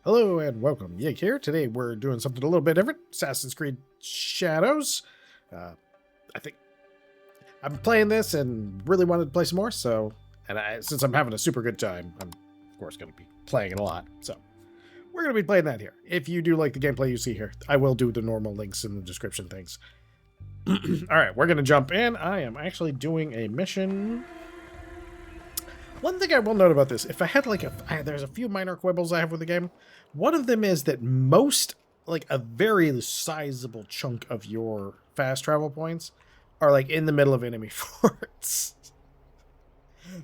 Hello and welcome. Yig here. Today we're doing something a little bit different. Assassin's Creed Shadows. Uh, I think I'm playing this and really wanted to play some more. Since I'm having a super good time, I'm of course going to be playing it a lot. So we're going to be playing that here. If you do like the gameplay you see here, I will do the normal links in the description things. All right, we're going to jump in. I am actually doing a mission. One thing I will note about this, if I had there's a few minor quibbles I have with the game. One of them is that a very sizable chunk of your fast travel points are like in the middle of enemy forts.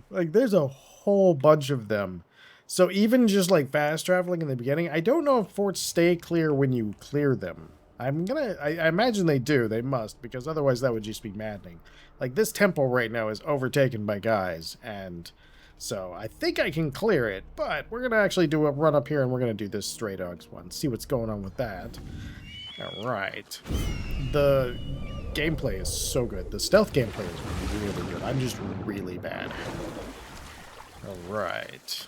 Like there's a whole bunch of them. So even just like fast traveling in the beginning, I don't know if forts stay clear when you clear them. I imagine they do. They must, because otherwise that would just be maddening. Like this temple right now is overtaken by guys, and so I think I can clear it, but we're going to actually do a run up here and we're going to do this Stray Dogs one. See what's going on with that. All right. The gameplay is so good. The stealth gameplay is really good. I'm just really bad. All right.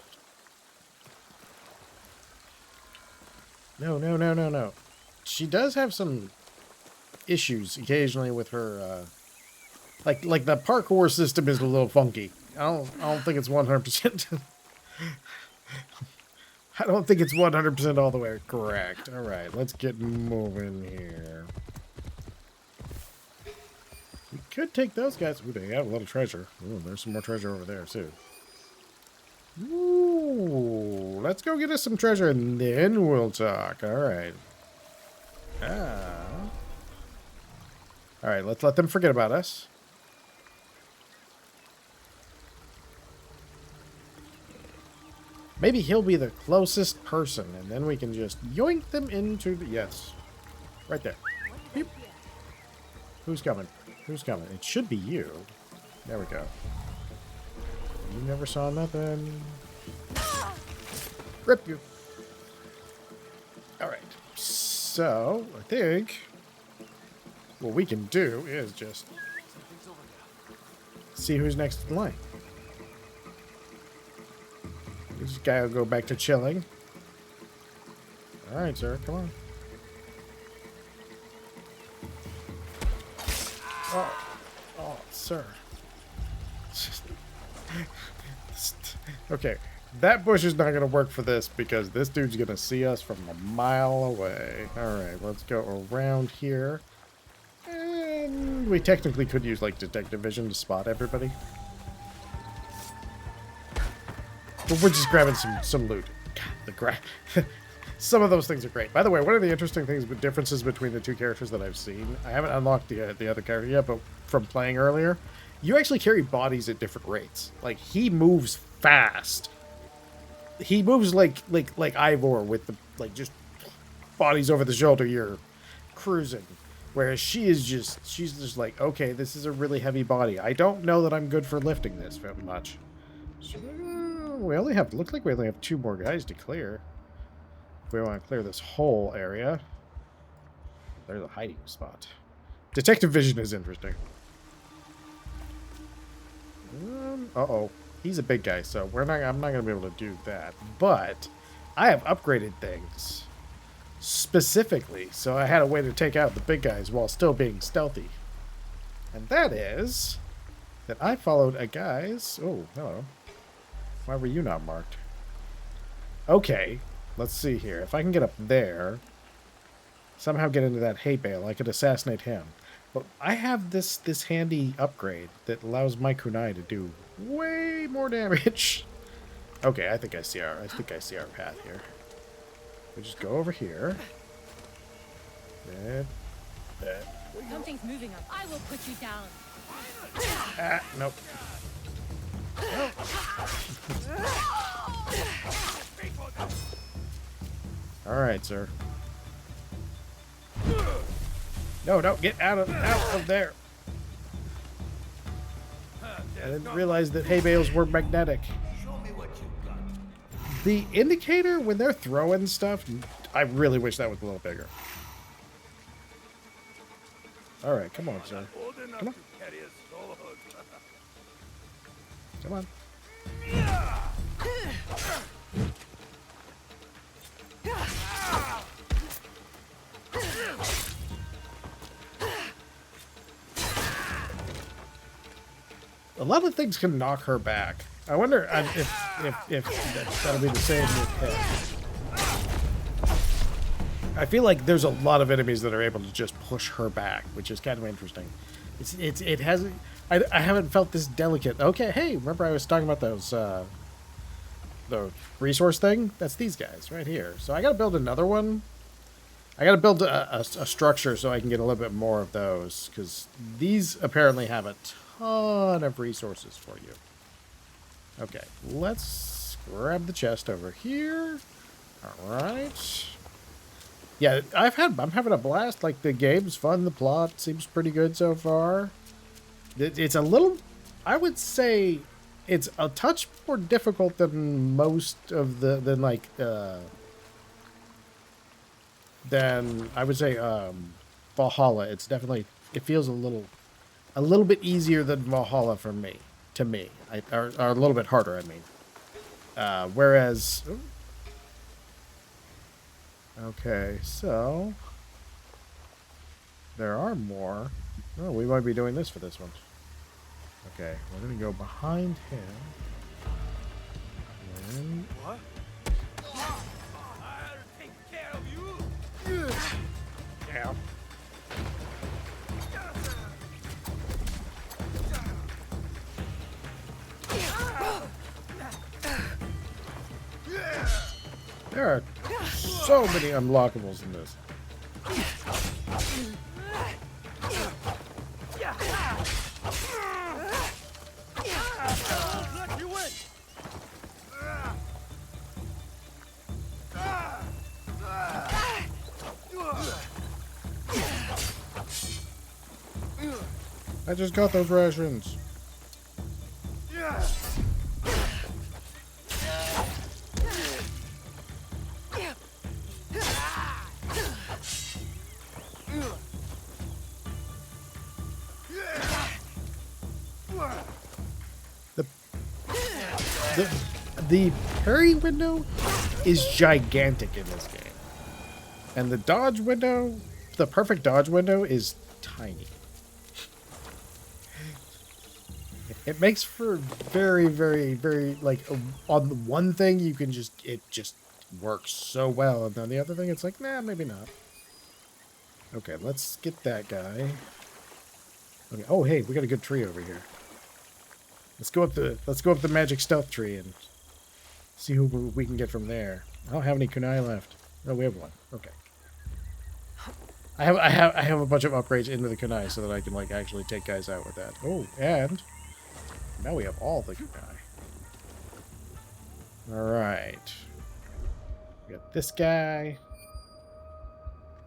No. She does have some issues occasionally with her, like the parkour system is a little funky. I don't think it's 100%. I don't think it's 100% all the way correct. All right, let's get moving here. We could take those guys. Ooh, they have a lot of treasure. Ooh, there's some more treasure over there too. Ooh, let's go get us some treasure and then we'll talk. All right. All right, let's let them forget about us. Maybe he'll be the closest person, and then we can just yoink them into the... Yes. Right there. Beep. Who's coming? Who's coming? It should be you. There we go. You never saw nothing. Rip you. Alright. So, I think what we can do is just see who's next in line. This guy will go back to chilling. Alright, sir. Come on. Oh, sir. Okay. That bush is not going to work for this because this dude's going to see us from a mile away. Alright, let's go around here. And we technically could use, like, detective vision to spot everybody. But we're just grabbing some loot. God, some of those things are great. By the way, one of the interesting things with differences between the two characters that I've seen, I haven't unlocked the other character yet, but from playing earlier, you actually carry bodies at different rates. Like he moves fast. He moves like Ivor with the just bodies over the shoulder. You're cruising, whereas she's just like, okay, this is a really heavy body. I don't know that I'm good for lifting this very much. So, looks like we only have 2 more guys to clear. If we want to clear this whole area. There's a hiding spot. Detective vision is interesting. Uh-oh. He's a big guy, so I'm not going to be able to do that. But I have upgraded things specifically, so I had a way to take out the big guys while still being stealthy. And that is that I followed a guy's... Oh, hello. Why were you not marked? Okay, let's see here. If I can get up there, somehow get into that hay bale, I could assassinate him. But I have this handy upgrade that allows my kunai to do way more damage. Okay, I think I see our path here. We just go over here. Something's moving up. I will put you down. Ah, nope. Alright, sir. No, get out of there. I didn't realize that hay bales were magnetic. The indicator, when they're throwing stuff, I really wish that was a little bigger. Alright, come on, sir. Come on. Come on. lot of things can knock her back. I wonder if that'll be the same with him. I feel like there's a lot of enemies that are able to just push her back, which is kind of interesting. It hasn't. I haven't felt this delicate. Okay, hey, remember I was talking about those the resource thing? That's these guys right here. So I got to build another one. I got to build a structure so I can get a little bit more of those, because these apparently have a ton of resources for you. Okay, let's grab the chest over here. All right. Yeah, I'm having a blast. Like, the game's fun. The plot seems pretty good so far. It's a little, I would say, it's a touch more difficult than most of than I would say Valhalla. It's definitely, it feels a little bit easier than Valhalla for me, or a little bit harder, I mean. Whereas, okay, so there are more. Oh, we might be doing this for this one. Okay, we're gonna go behind him. And What? I'll take care of you. yeah. There are so many unlockables in this. Let you win. I just got those rations. The parry window is gigantic in this game. And the dodge window, the perfect dodge window, is tiny. It makes for very, very, very, like, on the one thing you can just, it just works so well. And then the other thing, it's like, nah, maybe not. Okay, let's get that guy. Okay. Oh, hey, we got a good tree over here. Let's go up the magic stealth tree and see who we can get from there. I don't have any kunai left. Oh, we have one. Okay. I have a bunch of upgrades into the kunai so that I can, like, actually take guys out with that. Oh, and now we have all the kunai. All right. We got this guy.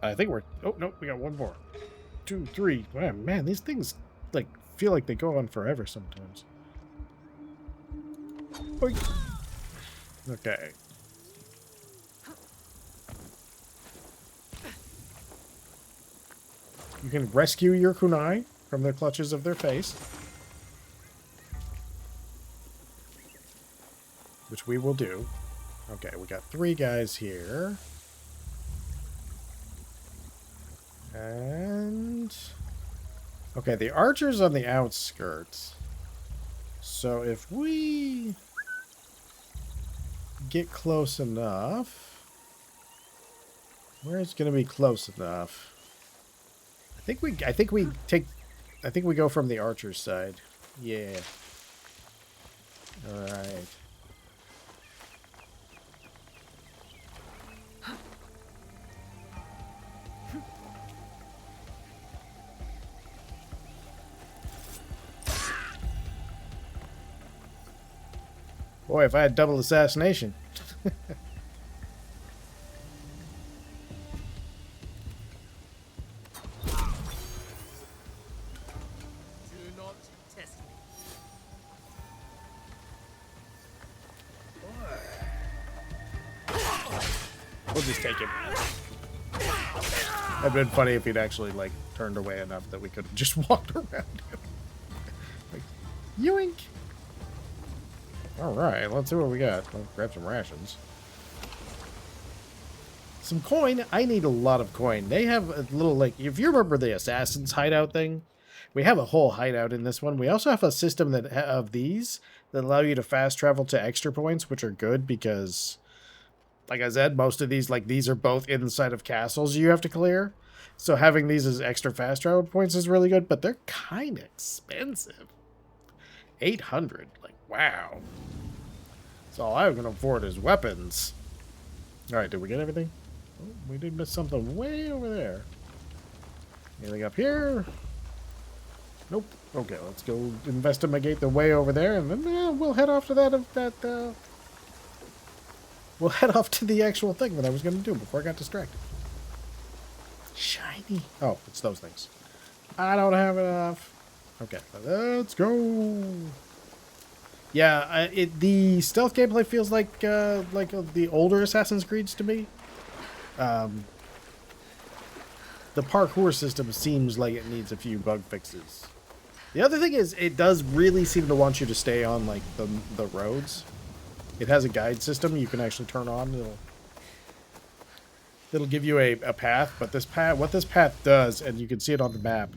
I think we're. Oh no, we got one more. 2, 3. Man, these things like feel like they go on forever sometimes. Oy. Okay. You can rescue your kunai from the clutches of their face, which we will do. Okay, we got 3 guys here. And okay, the archer's on the outskirts. So if we get close enough, where is going to be close enough? I think we go from the archer's side. Yeah. All right. Boy, if I had double assassination. Do not test me. We'll just take him. It'd been funny if he'd actually, like, turned away enough that we could have just walked around him. Like, yoink! Alright, let's see what we got. Let's grab some rations. Some coin. I need a lot of coin. They have a little, like, if you remember the Assassin's hideout thing, We have a whole hideout in this one. We also have a system that of these that allow you to fast travel to extra points, which are good because, like I said, most of these, like these are both inside of castles you have to clear. So having these as extra fast travel points is really good, but they're kind of expensive. 800, like, wow. So all I'm going to afford is weapons. All right, did we get everything? Oh, we did miss something way over there. Anything up here? Nope. Okay, let's go investigate the way over there, and then we'll head off to we'll head off to the actual thing that I was going to do before I got distracted. Shiny. Oh, it's those things. I don't have enough. Okay, let's go. Yeah, the stealth gameplay feels like the older Assassin's Creeds to me. The parkour system seems like it needs a few bug fixes. The other thing is, it does really seem to want you to stay on like the roads. It has a guide system you can actually turn on. It'll give you a path, but what this path does, and you can see it on the map,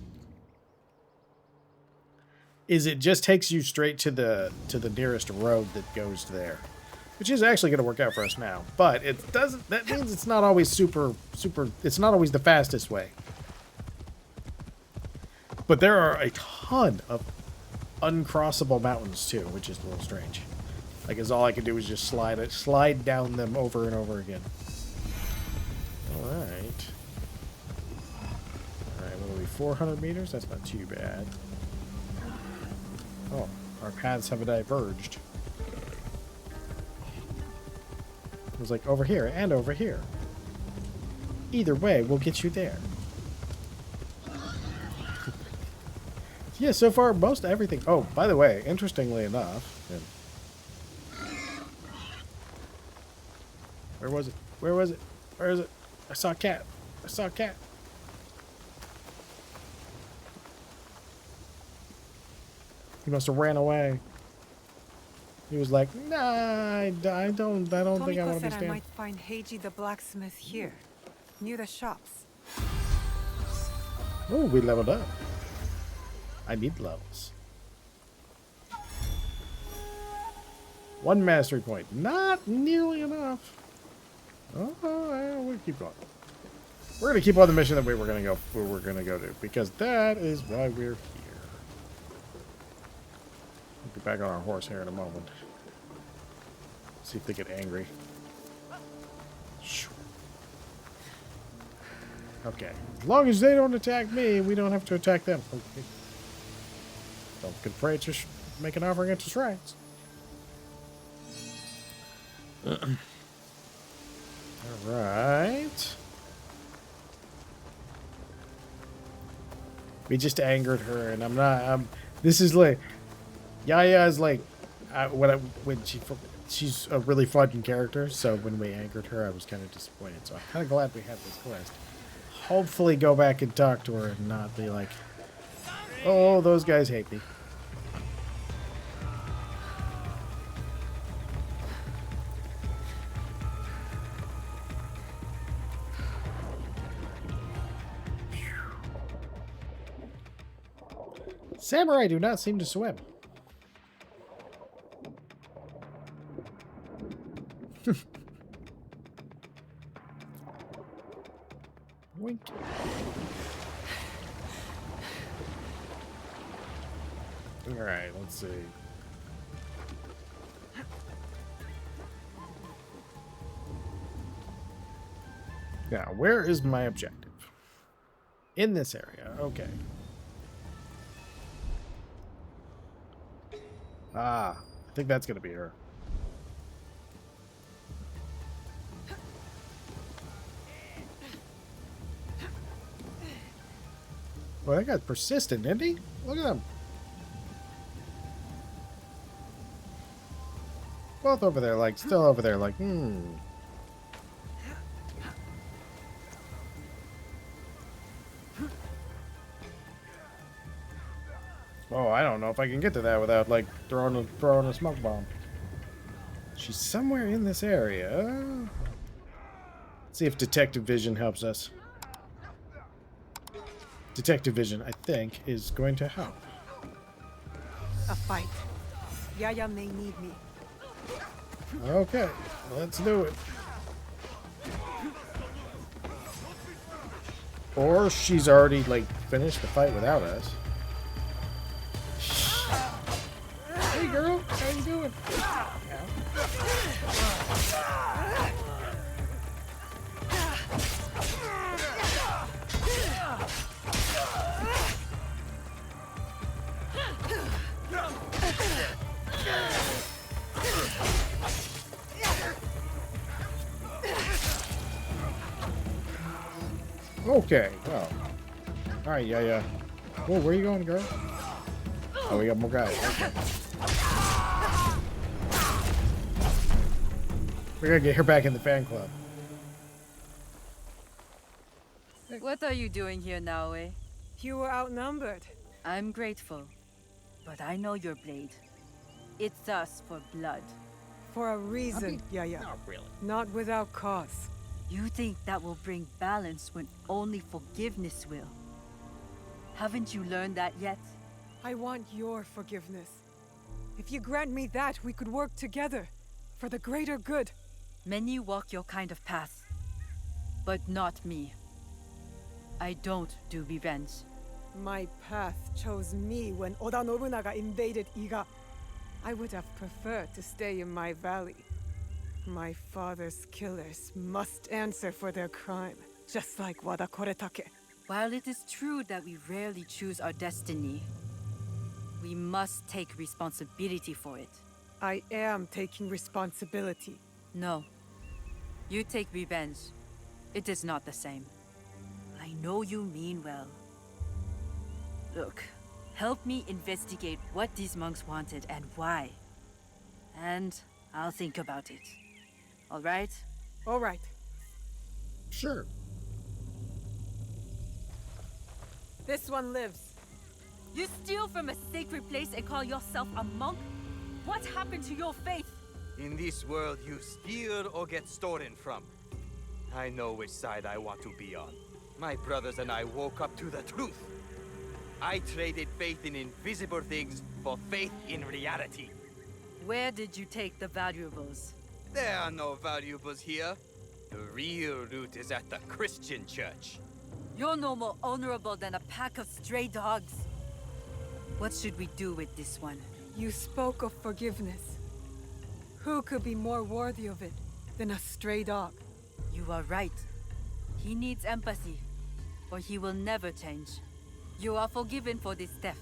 is it just takes you straight to the nearest road that goes there, which is actually going to work out for us now. But it doesn't. That means it's not always super. It's not always the fastest way. But there are a ton of uncrossable mountains too, which is a little strange. Like, all I can do is just slide down them over and over again. All right. All right. What are we? 400 meters. That's not too bad. Oh, our paths have diverged. It was like over here and over here. Either way, we'll get you there. Yeah, so far, most everything... Oh, by the way, interestingly enough... Where was it? Where was it? Where is it? I saw a cat. I saw a cat. He must have ran away. He was like, nah, I don't think I want to be said I standing. might find Heiji the blacksmith here, near the shops. Oh, we leveled up. I need levels. 1 mastery point. Not nearly enough. Oh, yeah, we'll keep going. We're gonna keep on the mission that we were gonna go to, because that is why we're here. We'll get back on our horse here in a moment. See if they get angry. Okay. As long as they don't attack me, we don't have to attack them. Okay. Don't get afraid to make an offer against the shrines. Alright. We just angered her, and I'm not... this is like... Yaya is like... she's a really fun character, so when we angered her, I was kind of disappointed. So I'm kind of glad we had this quest. Hopefully go back and talk to her and not be like, oh, those guys hate me. Samurai do not seem to swim. Wink. Alright, let's see. Now, where is my objective? In this area, okay. Ah, I think that's gonna be her. Well, that guy's persistent, isn't he? Look at him. Both over there, like, still over there, like, Oh, I don't know if I can get to that without, like, throwing a smoke bomb. She's somewhere in this area. Let's see if detective vision helps us. detective vision, I think, is going to help. A fight. Yaya may need me. Okay, let's do it. Or she's already, like, finished the fight without us. Hey, girl. How you doing? Okay, well. Alright, yeah. Whoa, where you going, girl? Oh, we got more guys. Okay. We're gonna get her back in the fan club. What are you doing here, Naoe? You were outnumbered. I'm grateful, but I know your blade. It thirsts for blood. For a reason, Yaya. Not really. Not without cause. You think that will bring balance when only forgiveness will. Haven't you learned that yet? I want your forgiveness. If you grant me that, we could work together. For the greater good. Many walk your kind of path, but not me. I don't do revenge. My path chose me when Oda Nobunaga invaded Iga. I would have preferred to stay in my valley. My father's killers must answer for their crime, just like Wada Koretake. While it is true that we rarely choose our destiny, we must take responsibility for it. I am taking responsibility. No. You take revenge. It is not the same. I know you mean well. Look, help me investigate what these monks wanted and why. And I'll think about it. All right? All right. Sure. This one lives. You steal from a sacred place and call yourself a monk? What happened to your faith? In this world, you steal or get stolen from. I know which side I want to be on. My brothers and I woke up to the truth. I traded faith in invisible things for faith in reality. Where did you take the valuables? There are no valuables here. The real loot is at the Christian church. You're no more honorable than a pack of stray dogs. What should we do with this one? You spoke of forgiveness. Who could be more worthy of it than a stray dog? You are right. He needs empathy, or he will never change. You are forgiven for this theft.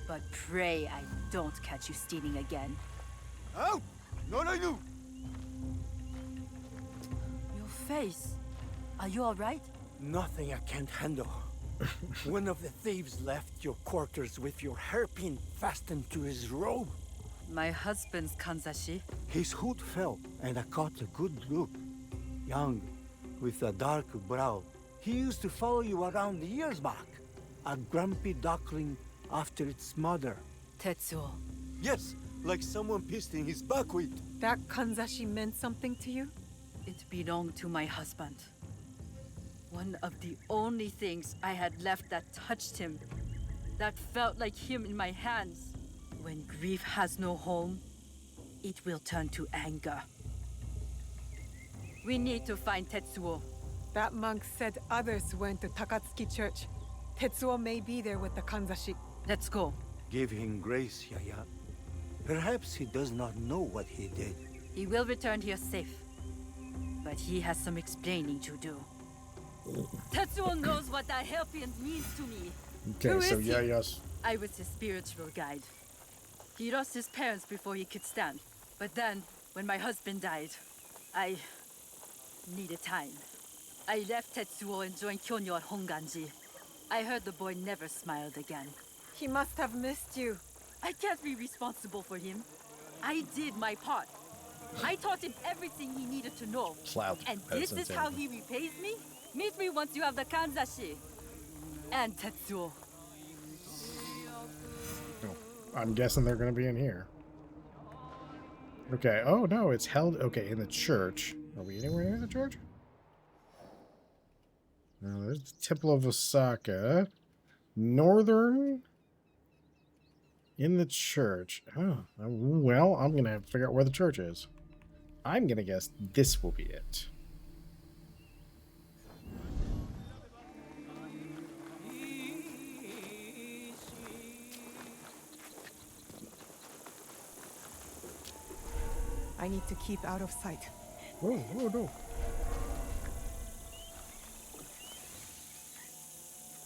But pray I don't catch you stealing again. Oh! No, no, no! Your face. Are you alright? Nothing I can't handle. One of the thieves left your quarters with your hairpin fastened to his robe. My husband's kanzashi. His hood fell, and I caught a good look. Young, with a dark brow. He used to follow you around years back. A grumpy duckling after its mother. Tetsuo. Yes, like someone pissed in his buckwheat. That kanzashi meant something to you? It belonged to my husband. One of the only things I had left that touched him, that felt like him in my hands. When grief has no home, it will turn to anger. We need to find Tetsuo. That monk said others went to Takatsuki Church. Tetsuo may be there with the kanzashi. Let's go. Give him grace, Yaya. Perhaps he does not know what he did. He will return here safe. But he has some explaining to do. Tetsuo knows what that hairpin means to me. Okay, Who so is he? yes. I was his spiritual guide. He lost his parents before he could stand. But then, when my husband died, I needed time. I left Tetsuo and joined Kyonyo at Honganji. I heard the boy never smiled again. He must have missed you. I can't be responsible for him. I did my part. I taught him everything he needed to know. Clout. And That this is insane. how he repays me? Meet me once you have the kanzashi. And Tetsuo. Oh, I'm guessing they're going to be in here. Okay. Oh, no, it's held. Okay, in the church. Are we anywhere near the church? Now, there's the Temple of Osaka. Northern in the church. Oh, well, I'm going to have to figure out where the church is. I'm going to guess this will be it. I need to keep out of sight. Whoa, whoa, no.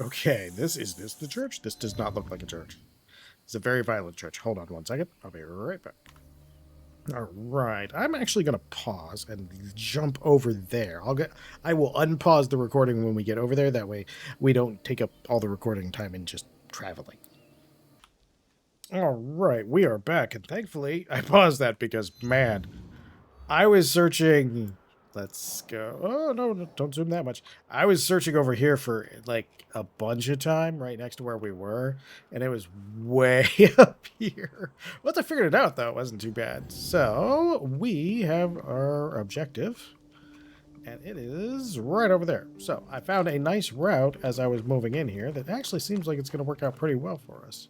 Okay, is this the church? This does not look like a church. It's a very violent church. Hold on one second. I'll be right back. All right, I'm actually going to pause and jump over there. I will unpause the recording when we get over there. That way we don't take up all the recording time in just traveling. All right, we are back, and thankfully I paused that because, man, I was searching. Let's go. Oh, no, don't zoom that much. I was searching over here for, like, a bunch of time right next to where we were, and it was way up here. Once I figured it out, though, it wasn't too bad. So, we have our objective, and it is right over there. So, I found a nice route as I was moving in here that actually seems like it's going to work out pretty well for us.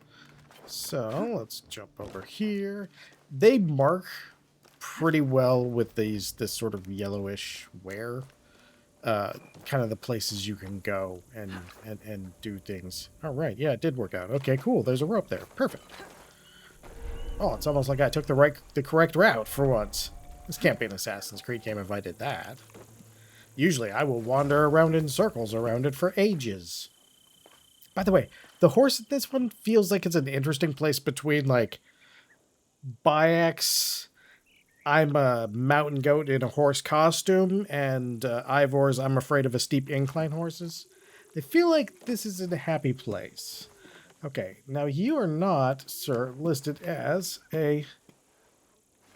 So, let's jump over here. They mark pretty well with this sort of yellowish wear. Kind of the places you can go and do things. All right, yeah, it did work out. Okay, cool. There's a rope there. Perfect. Oh, it's almost like I took the correct route for once. This can't be an Assassin's Creed game if I did that. Usually I will wander around in circles around it for ages. By the way, the horse in this one feels like it's an interesting place between, like, Bayek's I'm a mountain goat in a horse costume, and Ivor's I'm afraid of a steep incline horses. They feel like this is in a happy place. Okay, now you are not, sir, listed as a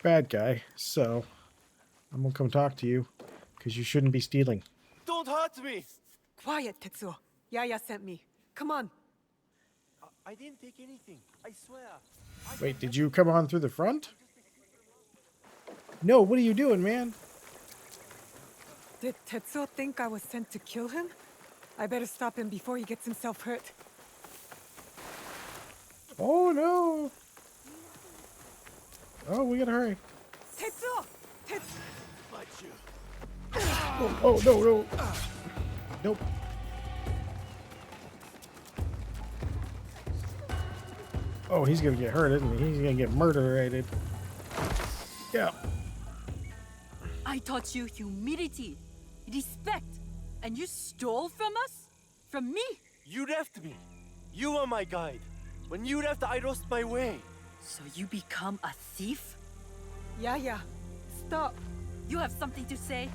bad guy, so I'm gonna come talk to you, because you shouldn't be stealing. Don't hurt me! Quiet, Tetsuo. Yaya sent me. Come on. I didn't take anything. I swear. Wait, did you come on through the front? No, what are you doing, man? Did Tetsuo think I was sent to kill him? I better stop him before he gets himself hurt. Oh, no. Oh, we gotta hurry. Tetsuo! Oh, no, no. Nope. Oh, he's gonna get hurt, isn't he? He's gonna get murderated. Yeah. I taught you humility, respect, and you stole from us? From me? You left me. You were my guide. When you left, I lost my way. So you become a thief? Yaya, stop. You have something to say?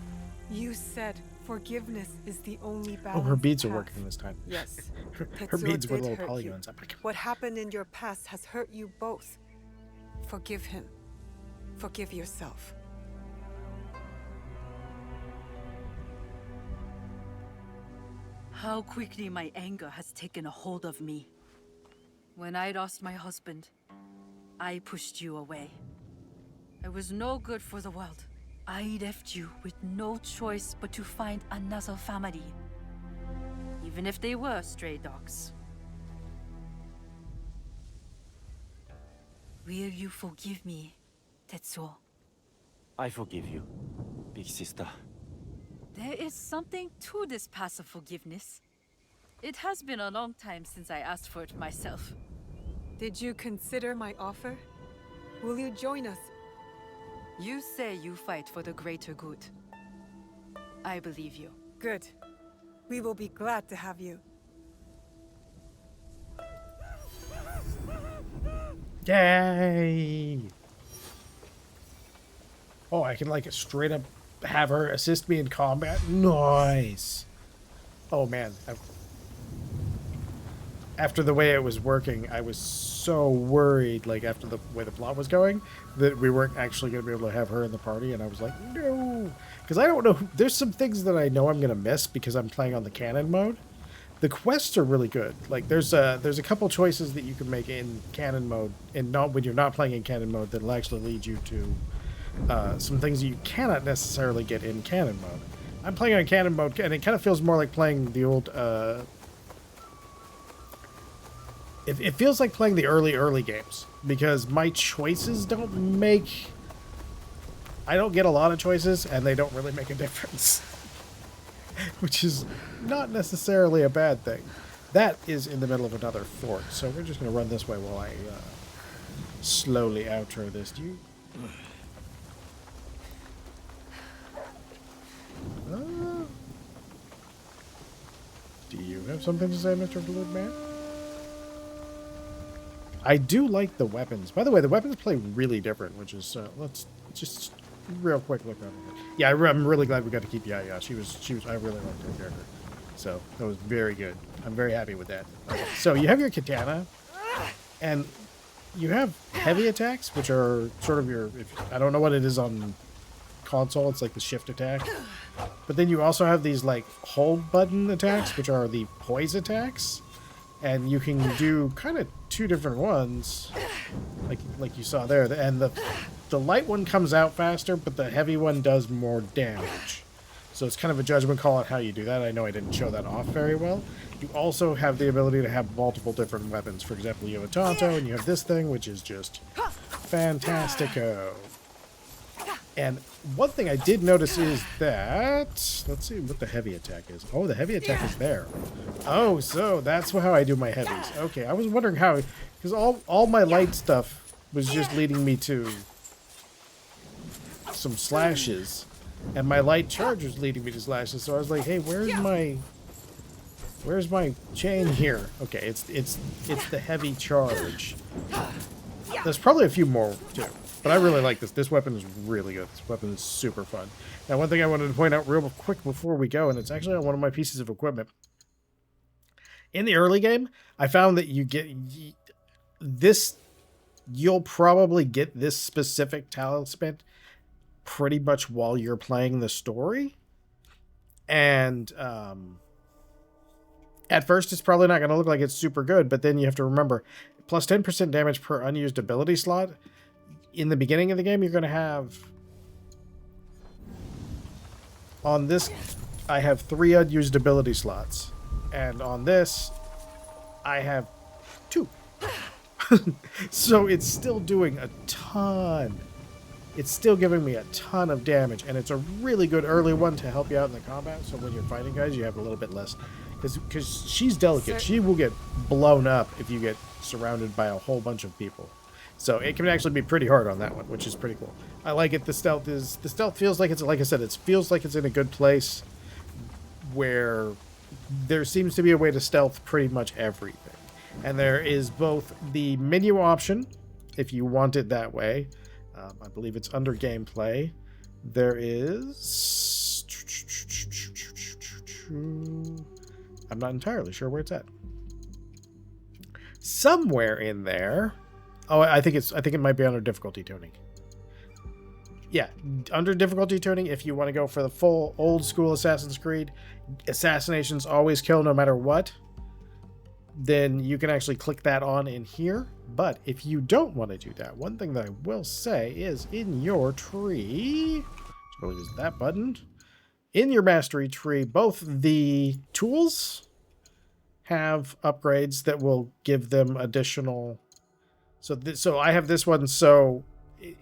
You said forgiveness is the only Oh, balance. her beads are working this time. Yes. Her Tetsuo beads were did little hurt polygons. you. What happened in your past has hurt you both. Forgive him. Forgive yourself. How quickly my anger has taken a hold of me. When I lost my husband, I pushed you away. I was no good for the world. I left you with no choice but to find another family. Even if they were stray dogs. Will you forgive me, Tetsuo? I forgive you, big sister. There is something to this passive forgiveness. It has been a long time since I asked for it myself. Did you consider my offer? Will you join us? You say you fight for the greater good. I believe you. Good. We will be glad to have you. Yay! Oh, I can like straight up have her assist me in combat. Nice. Oh man. After the way it was working, I was so worried, like after the way the plot was going, that we weren't actually going to be able to have her in the party, and I was like, no. Because I don't know, there's some things that I know I'm going to miss because I'm playing on the canon mode. The quests are really good. Like there's a couple choices that you can make in canon mode, and not when you're not playing in canon mode, that'll actually lead you to some things that you cannot necessarily get in canon mode. I'm playing on canon mode, and it kind of feels more like playing the old, it feels like playing the early games, because my choices don't make... I don't get a lot of choices, and they don't really make a difference. Which is not necessarily a bad thing. That is in the middle of another fort, so we're just going to run this way while I slowly outro this. Do you... do you have something to say, Mr. Blue Man? I do like the weapons. By the way, the weapons play really different, which is... let's just real quick look around. Yeah, I'm really glad we got to keep Yaya. She was. I really liked her character. So that was very good. I'm very happy with that. Okay, so you have your katana, and you have heavy attacks, which are sort of your... I don't know what it is on console. It's like the shift attack. But then you also have these like hold button attacks, which are the poise attacks. And you can do kind of two different ones, like you saw there. And the light one comes out faster, but the heavy one does more damage. So it's kind of a judgment call on how you do that. I know I didn't show that off very well. You also have the ability to have multiple different weapons. For example, you have a Tonto, and you have this thing, which is just fantastico. And one thing I did notice is that... Let's see what the heavy attack is. Oh, the heavy attack is there. Oh, so that's how I do my heavies. Okay, I was wondering how... Because all my light stuff was just leading me to some slashes. And my light charge was leading me to slashes. So I was like, hey, where's my chain here? Okay, it's the heavy charge. There's probably a few more, too. But I really like this. This weapon is really good. This weapon is super fun. Now, one thing I wanted to point out real quick before we go, and it's actually on one of my pieces of equipment. In the early game, I found that you get this... You'll probably get this specific talisman pretty much while you're playing the story. And at first, it's probably not going to look like it's super good, but then you have to remember, plus 10% damage per unused ability slot. In the beginning of the game, you're going to have... On this, I have 3 unused ability slots. And on this, I have 2. So it's still doing a ton. It's still giving me a ton of damage. And it's a really good early one to help you out in the combat. So when you're fighting guys, you have a little bit less. Because she's delicate. She will get blown up if you get surrounded by a whole bunch of people. So it can actually be pretty hard on that one, which is pretty cool. I like it. The stealth feels like it's, like I said, it feels like it's in a good place where there seems to be a way to stealth pretty much everything. And there is both the menu option, if you want it that way. I believe it's under gameplay. There is... I'm not entirely sure where it's at. Somewhere in there... Oh, I think it might be under difficulty tuning. Yeah, under difficulty tuning, if you want to go for the full old school Assassin's Creed, assassinations always kill no matter what, then you can actually click that on in here. But if you don't want to do that, one thing that I will say is in your tree, so is that button? In your mastery tree, both the tools have upgrades that will give them additional... So I have this one. So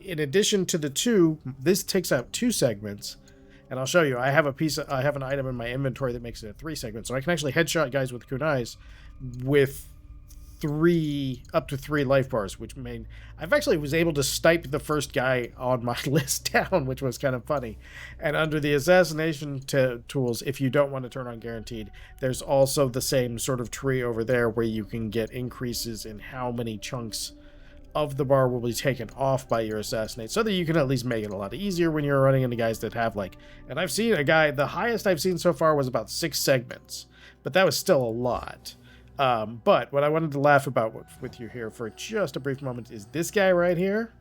in addition to the 2, this takes out 2 segments, and I'll show you. I have an item in my inventory that makes it a 3 segment, so I can actually headshot guys with kunais with up to 3 life bars, which made I've actually was able to snipe the first guy on my list down, which was kind of funny. And under the assassination tools, if you don't want to turn on guaranteed, there's also the same sort of tree over there where you can get increases in how many chunks of the bar will be taken off by your assassinate, so that you can at least make it a lot easier when you're running into guys that have like, and I've seen a guy, the highest I've seen so far was about 6 segments, but that was still a lot. But what I wanted to laugh about with you here for just a brief moment is this guy right here.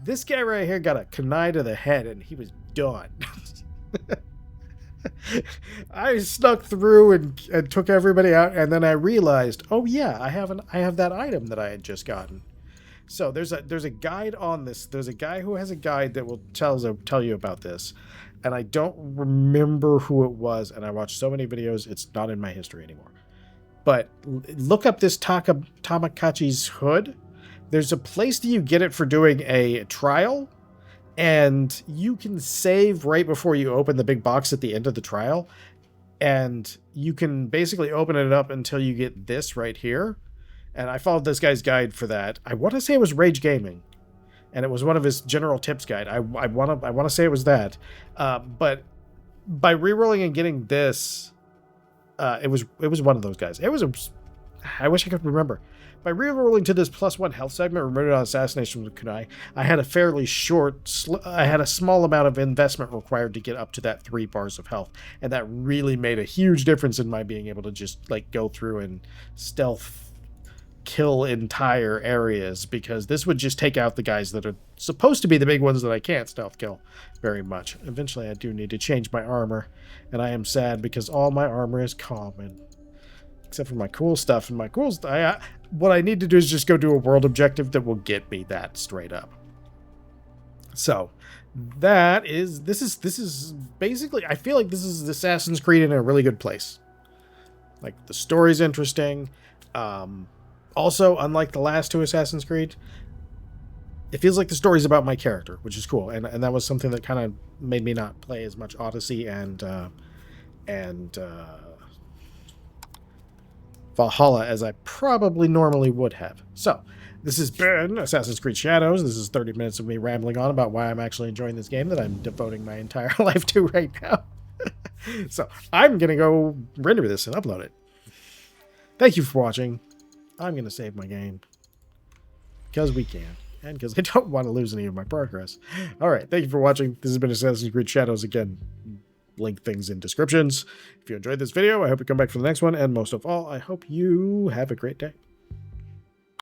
This guy right here got a kunai to the head and he was done. I snuck through and took everybody out, and then I realized, oh yeah, I have that item that I had just gotten. So there's a guide on this. There's a guy who has a guide that will tell you about this. and I don't remember who it was, and I watched so many videos, it's not in my history anymore. But look up this Tamakachi's hood. There's a place that you get it for doing a trial, and you can save right before you open the big box at the end of the trial, and you can basically open it up until you get this right here. And I followed this guy's guide for that. I want to say it was Rage Gaming, and it was one of his general tips guide. I want to say it was that, but by rerolling and getting this, it was one of those guys. I wish I could remember. By rerolling to this +1 health segment removed on Assassination with Kunai, I had a fairly I had a small amount of investment required to get up to that 3 bars of health, and that really made a huge difference in my being able to just like go through and stealth kill entire areas, because this would just take out the guys that are supposed to be the big ones that I can't stealth kill very much. Eventually I do need to change my armor, and I am sad because all my armor is common except for my cool stuff, and my cool stuff, what I need to do is just go do a world objective that will get me that straight up. So this is basically, I feel like this is Assassin's Creed in a really good place. Like, the story's interesting. Also, unlike the last 2 Assassin's Creed, it feels like the story's about my character, which is cool. And that was something that kind of made me not play as much Odyssey and Valhalla as I probably normally would have. So, this has been Assassin's Creed Shadows. This is 30 minutes of me rambling on about why I'm actually enjoying this game that I'm devoting my entire life to right now. So, I'm going to go render this and upload it. Thank you for watching. I'm going to save my game. Because we can. And because I don't want to lose any of my progress. Alright, thank you for watching. This has been Assassin's Creed Shadows. Again, link things in descriptions. If you enjoyed this video, I hope you come back for the next one. And most of all, I hope you have a great day.